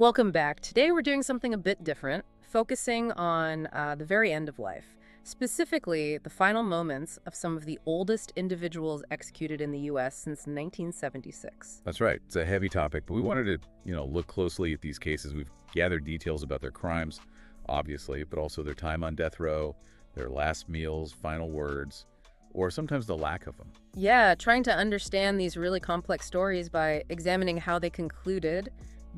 Welcome back. Today we're doing something a bit different, focusing on the very end of life, specifically the final moments of some of the oldest individuals executed in the U.S. since 1976. That's right. It's a heavy topic, but we wanted to, look closely at these cases. We've gathered details about their crimes, obviously, but also their time on death row, their last meals, final words, or sometimes the lack of them. Yeah, trying to understand these really complex stories by examining how they concluded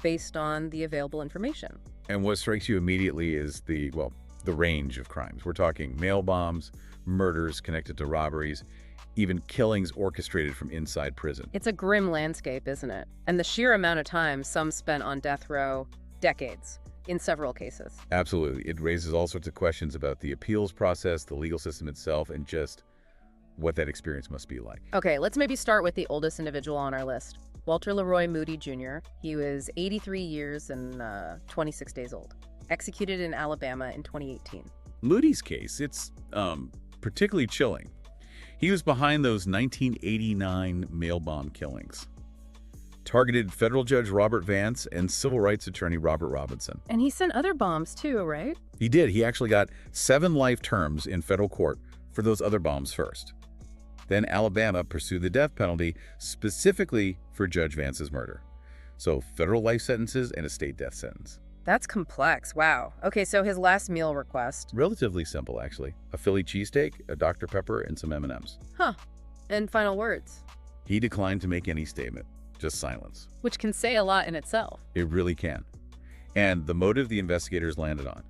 based on the available information. And what strikes you immediately is the range of crimes. We're talking mail bombs, murders connected to robberies, even killings orchestrated from inside prison. It's a grim landscape, isn't it? And the sheer amount of time some spent on death row, decades, in several cases. Absolutely. It raises all sorts of questions about the appeals process, the legal system itself, and just what that experience must be like. Okay, let's maybe start with the oldest individual on our list. Walter Leroy Moody Jr. He was 83 years and 26 days old. Executed in Alabama in 2018. Moody's case, it's particularly chilling. He was behind those 1989 mail bomb killings. Targeted federal judge Robert Vance and civil rights attorney Robert Robinson. And he sent other bombs too, right? He did. He actually got 7 life terms in federal court for those other bombs first. Then Alabama pursued the death penalty specifically for Judge Vance's murder. So federal life sentences and a state death sentence. That's complex. Wow. Okay, so his last meal request. Relatively simple, actually. A Philly cheesesteak, a Dr. Pepper, and some M&Ms. Huh. And final words. He declined to make any statement, just silence. Which can say a lot in itself. It really can. And the motive the investigators landed on.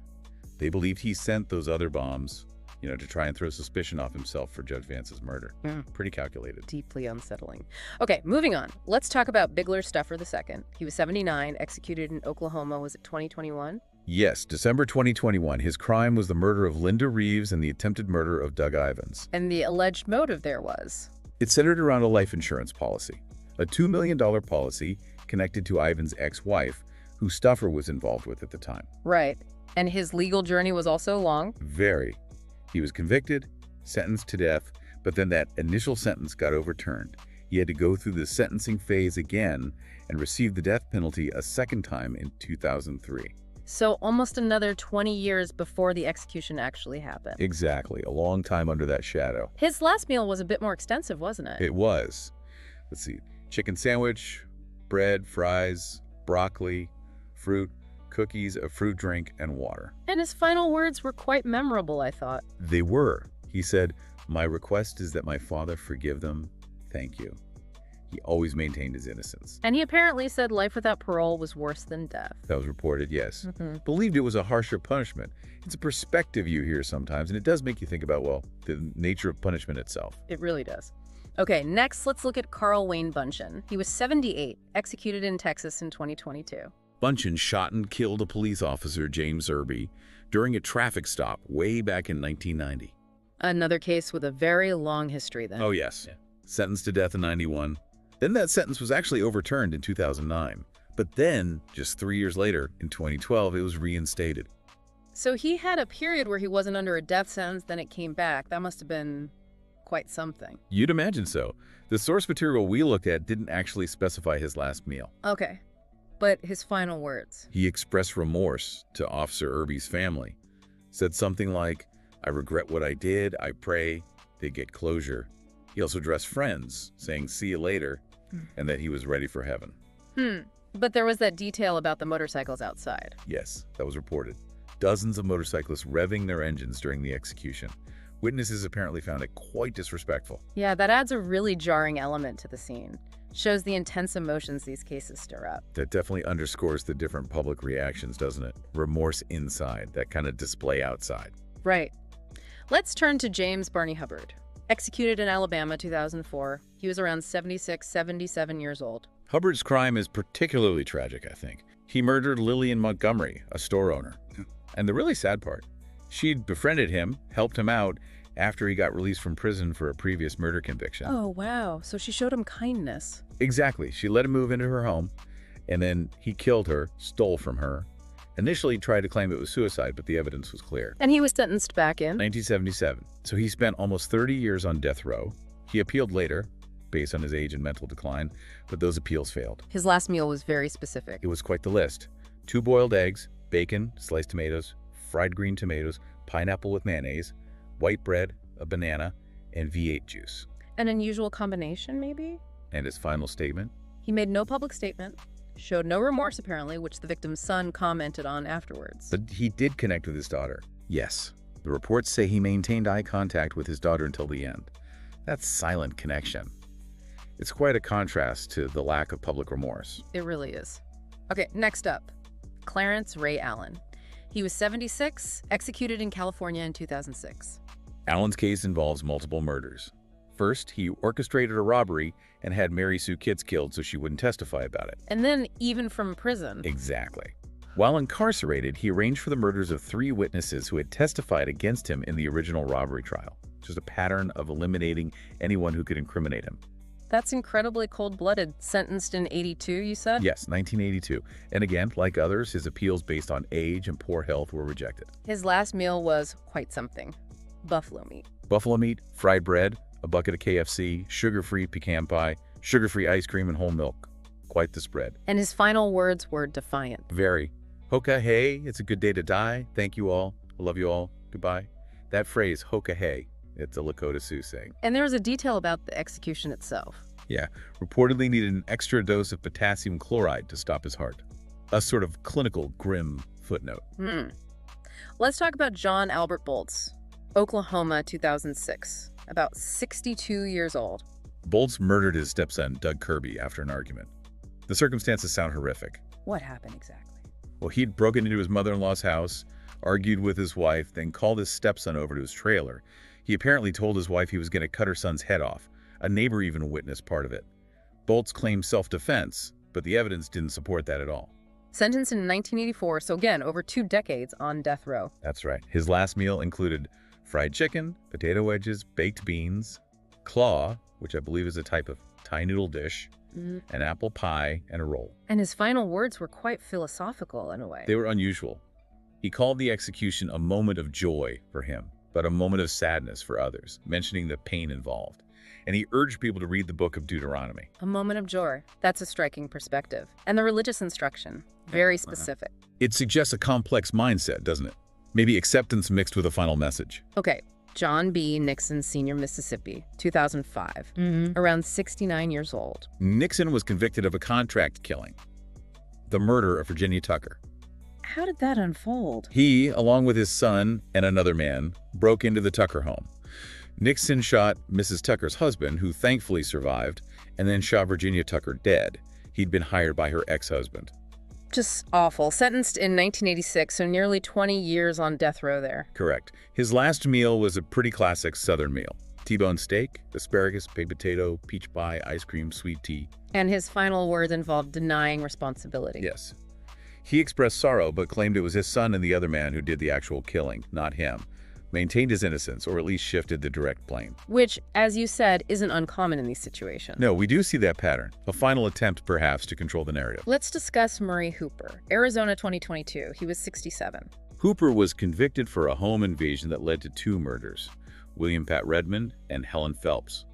They believed he sent those other bombs to try and throw suspicion off himself for Judge Vance's murder. Pretty calculated. Deeply unsettling. Okay, moving on. Let's talk about Bigler Stuffer II. He was 79, executed in Oklahoma. Was it 2021? Yes, December 2021. His crime was the murder of Linda Reeves and the attempted murder of Doug Ivins. And the alleged motive there was? It centered around a life insurance policy. A $2 million policy connected to Ivins' ex-wife, who Stuffer was involved with at the time. Right. And his legal journey was also long? Very. He was convicted, sentenced to death, but then that initial sentence got overturned. He had to go through the sentencing phase again and receive the death penalty a second time in 2003. So almost another 20 years before the execution actually happened. Exactly. A long time under that shadow. His last meal was a bit more extensive, wasn't it? It was. Let's see. Chicken sandwich, bread, fries, broccoli, fruit, cookies, a fruit drink, and water. And his final words were quite memorable, I thought. They were. He said, "My request is that my father forgive them. Thank you." He always maintained his innocence. And he apparently said life without parole was worse than death. That was reported, yes. Believed it was a harsher punishment. It's a perspective you hear sometimes, and it does make you think about, the nature of punishment itself. It really does. Okay, next let's look at Carl Wayne Bunchen. He was 78, executed in Texas in 2022. Bunchen shot and killed a police officer, James Irby, during a traffic stop way back in 1990. Another case with a very long history then. Oh, yes. Yeah. Sentenced to death in 91. Then that sentence was actually overturned in 2009. But then, just 3 years later, in 2012, it was reinstated. So he had a period where he wasn't under a death sentence, then it came back. That must have been quite something. You'd imagine so. The source material we looked at didn't actually specify his last meal. Okay. But his final words. He expressed remorse to Officer Irby's family. Said something like, "I regret what I did. I pray they get closure." He also addressed friends, saying, "See you later," and that he was ready for heaven. But there was that detail about the motorcycles outside. Yes, that was reported. Dozens of motorcyclists revving their engines during the execution. Witnesses apparently found it quite disrespectful. Yeah, that adds a really jarring element to the scene. Shows the intense emotions these cases stir up. That definitely underscores the different public reactions, doesn't it? Remorse inside, that kind of display outside. Right. Let's turn to James Barney Hubbard. Executed in Alabama, 2004. He was around 76, 77 years old. Hubbard's crime is particularly tragic, I think. He murdered Lillian Montgomery, a store owner. And the really sad part, she'd befriended him, helped him out, after he got released from prison for a previous murder conviction. Oh, wow. So she showed him kindness. Exactly. She let him move into her home, and then he killed her, stole from her. Initially tried to claim it was suicide, but the evidence was clear. And he was sentenced back in? 1977. So he spent almost 30 years on death row. He appealed later, based on his age and mental decline, but those appeals failed. His last meal was very specific. It was quite the list. 2 boiled eggs, bacon, sliced tomatoes, fried green tomatoes, pineapple with mayonnaise, white bread, a banana, and V8 juice. An unusual combination, maybe? And his final statement? He made no public statement, showed no remorse apparently, which the victim's son commented on afterwards. But he did connect with his daughter. Yes. The reports say he maintained eye contact with his daughter until the end. That's silent connection. It's quite a contrast to the lack of public remorse. It really is. Okay, next up, Clarence Ray Allen. He was 76, executed in California in 2006. Allen's case involves multiple murders. First, he orchestrated a robbery and had Mary Sue Kitts killed so she wouldn't testify about it. And then even from prison. Exactly. While incarcerated, he arranged for the murders of 3 witnesses who had testified against him in the original robbery trial. Just a pattern of eliminating anyone who could incriminate him. That's incredibly cold-blooded. Sentenced in 82, you said? Yes, 1982. And again, like others, his appeals based on age and poor health were rejected. His last meal was quite something. Buffalo meat. Buffalo meat, fried bread, a bucket of KFC, sugar-free pecan pie, sugar-free ice cream, and whole milk. Quite the spread. And his final words were defiant. Very. Hoka hey, it's a good day to die. Thank you all. I love you all. Goodbye. That phrase, hoka hey, it's a Lakota Sioux saying. And there was a detail about the execution itself. Yeah, reportedly needed an extra dose of potassium chloride to stop his heart. A sort of clinical, grim footnote. Let's talk about John Albert Bolts, Oklahoma, 2006. About 62 years old. Bolts murdered his stepson, Doug Kirby, after an argument. The circumstances sound horrific. What happened exactly? Well, he'd broken into his mother-in-law's house, argued with his wife, then called his stepson over to his trailer. He apparently told his wife he was going to cut her son's head off. A neighbor even witnessed part of it. Bolts claimed self-defense, but the evidence didn't support that at all. Sentenced in 1984, so again, over 2 decades on death row. That's right. His last meal included fried chicken, potato wedges, baked beans, claw, which I believe is a type of Thai noodle dish, an apple pie, and a roll. And his final words were quite philosophical in a way. They were unusual. He called the execution a moment of joy for him, but a moment of sadness for others, mentioning the pain involved. And he urged people to read the book of Deuteronomy. A moment of joy. That's a striking perspective. And the religious instruction, very specific. It suggests a complex mindset, doesn't it? Maybe acceptance mixed with a final message. Okay, John B. Nixon, Sr., Mississippi, 2005. Around 69 years old. Nixon was convicted of a contract killing, the murder of Virginia Tucker. How did that unfold? He, along with his son and another man, broke into the Tucker home. Nixon shot Mrs. Tucker's husband, who thankfully survived, and then shot Virginia Tucker dead. He'd been hired by her ex-husband. Just awful. Sentenced in 1986, so nearly 20 years on death row there. Correct. His last meal was a pretty classic Southern meal. T-bone steak, asparagus, baked potato, peach pie, ice cream, sweet tea. And his final words involved denying responsibility. Yes. He expressed sorrow, but claimed it was his son and the other man who did the actual killing, not him. Maintained his innocence, or at least shifted the direct blame. Which, as you said, isn't uncommon in these situations. No, we do see that pattern. A final attempt, perhaps, to control the narrative. Let's discuss Murray Hooper, Arizona, 2022. He was 67. Hooper was convicted for a home invasion that led to 2 murders, William Pat Redmond and Helen Phelps.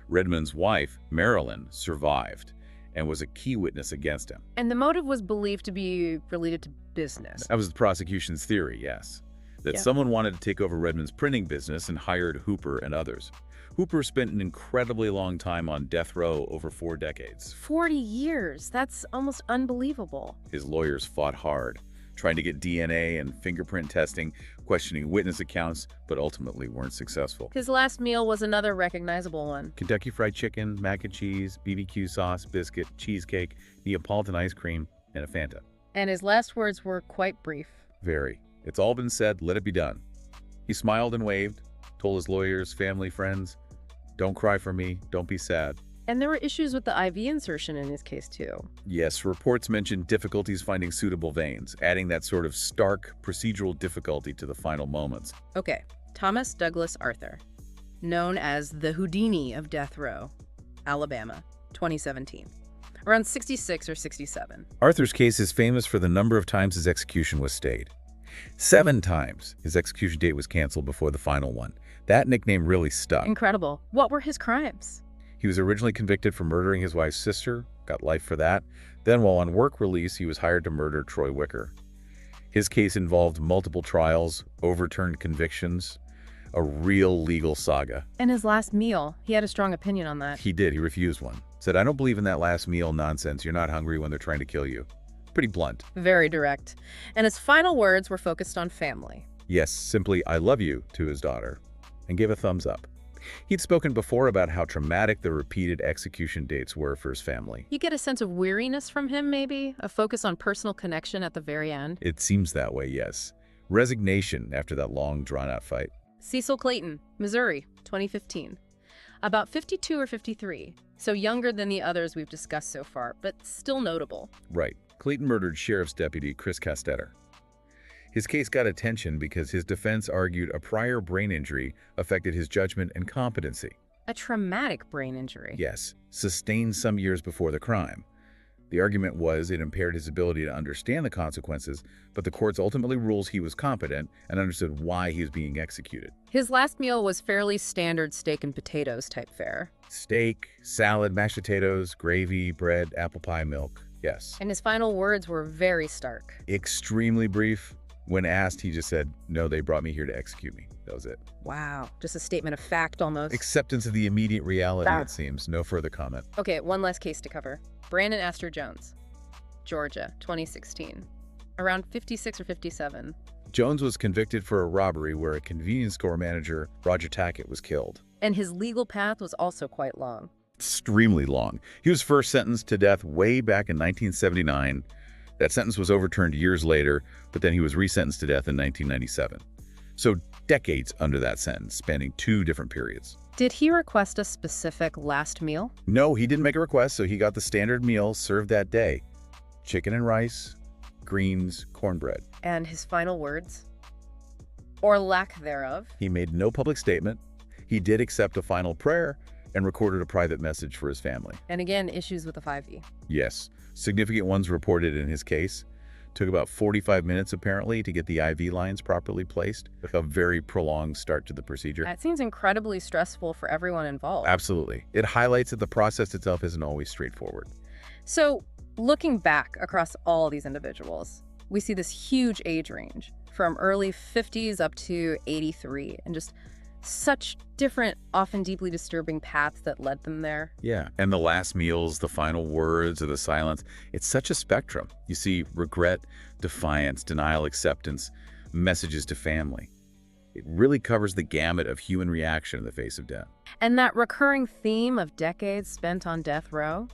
Redmond's wife, Marilyn, survived and was a key witness against him. And the motive was believed to be related to business. That was the prosecution's theory, yes. That someone wanted to take over Redmond's printing business and hired Hooper and others. Hooper spent an incredibly long time on death row, over 4 decades. 40 years. That's almost unbelievable. His lawyers fought hard, trying to get DNA and fingerprint testing, questioning witness accounts, but ultimately weren't successful. His last meal was another recognizable one. Kentucky Fried Chicken, mac and cheese, BBQ sauce, biscuit, cheesecake, Neapolitan ice cream, and a Fanta. And his last words were quite brief. Very. It's all been said, let it be done. He smiled and waved, told his lawyers, family, friends, don't cry for me, don't be sad. And there were issues with the IV insertion in his case, too. Yes, reports mentioned difficulties finding suitable veins, adding that sort of stark procedural difficulty to the final moments. Okay, Thomas Douglas Arthur, known as the Houdini of death row, Alabama, 2017. Around 66 or 67. Arthur's case is famous for the number of times his execution was stayed. 7 times his execution date was canceled before the final one. That nickname really stuck. Incredible. What were his crimes? He was originally convicted for murdering his wife's sister, got life for that, Then, while on work release, he was hired to murder Troy Wicker. His case involved multiple trials, overturned convictions, a real legal saga. And his last meal, he had a strong opinion on that. He did. He refused one. Said, "I don't believe in that last meal nonsense. You're not hungry when they're trying to kill you." Pretty blunt. Very direct. And his final words were focused on family. Yes, simply, "I love you," to his daughter, and gave a thumbs up. He'd spoken before about how traumatic the repeated execution dates were for his family. You get a sense of weariness from him, maybe? A focus on personal connection at the very end? It seems that way, yes. Resignation after that long, drawn-out fight. Cecil Clayton, Missouri, 2015. About 52 or 53, so younger than the others we've discussed so far, but still notable. Right. Clayton murdered Sheriff's Deputy Chris Castetter. His case got attention because his defense argued a prior brain injury affected his judgment and competency. A traumatic brain injury. Yes, sustained some years before the crime. The argument was it impaired his ability to understand the consequences, but the courts ultimately ruled he was competent and understood why he was being executed. His last meal was fairly standard steak and potatoes type fare. Steak, salad, mashed potatoes, gravy, bread, apple pie, milk. Yes. And his final words were very stark. Extremely brief. When asked, he just said, "No, they brought me here to execute me." That was it. Wow, just a statement of fact almost. Acceptance of the immediate reality, it seems. No further comment. Okay, one last case to cover. Brandon Astor Jones, Georgia, 2016. Around 56 or 57. Jones was convicted for a robbery where a convenience store manager, Roger Tackett, was killed. And his legal path was also quite long. Extremely long. He was first sentenced to death way back in 1979. That sentence was overturned years later, but then he was resentenced to death in 1997. So decades under that sentence, spanning 2 different periods. Did he request a specific last meal? No, he didn't make a request, so he got the standard meal served that day. Chicken and rice, greens, cornbread. And his final words? Or lack thereof? He made no public statement. He did accept a final prayer and recorded a private message for his family. And again, issues with the 5E. Yes, significant ones reported in his case. Took about 45 minutes, apparently, to get the IV lines properly placed. A very prolonged start to the procedure. That seems incredibly stressful for everyone involved. Absolutely. It highlights that the process itself isn't always straightforward. So, looking back across all these individuals, we see this huge age range, from early 50s up to 83, and just such different, often deeply disturbing paths that led them there. Yeah, and the last meals, the final words, or the silence, it's such a spectrum. You see regret, defiance, denial, acceptance, messages to family. It really covers the gamut of human reaction in the face of death. And that recurring theme of decades spent on death row,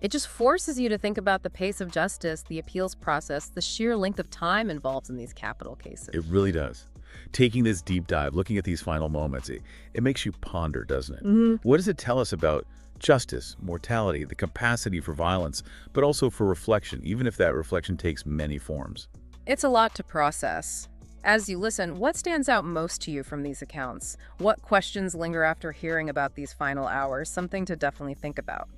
it just forces you to think about the pace of justice, the appeals process, the sheer length of time involved in these capital cases. It really does. Taking this deep dive, looking at these final moments, it makes you ponder, doesn't it? What does it tell us about justice, mortality, the capacity for violence, but also for reflection, even if that reflection takes many forms? It's a lot to process. As you listen, what stands out most to you from these accounts? What questions linger after hearing about these final hours? Something to definitely think about.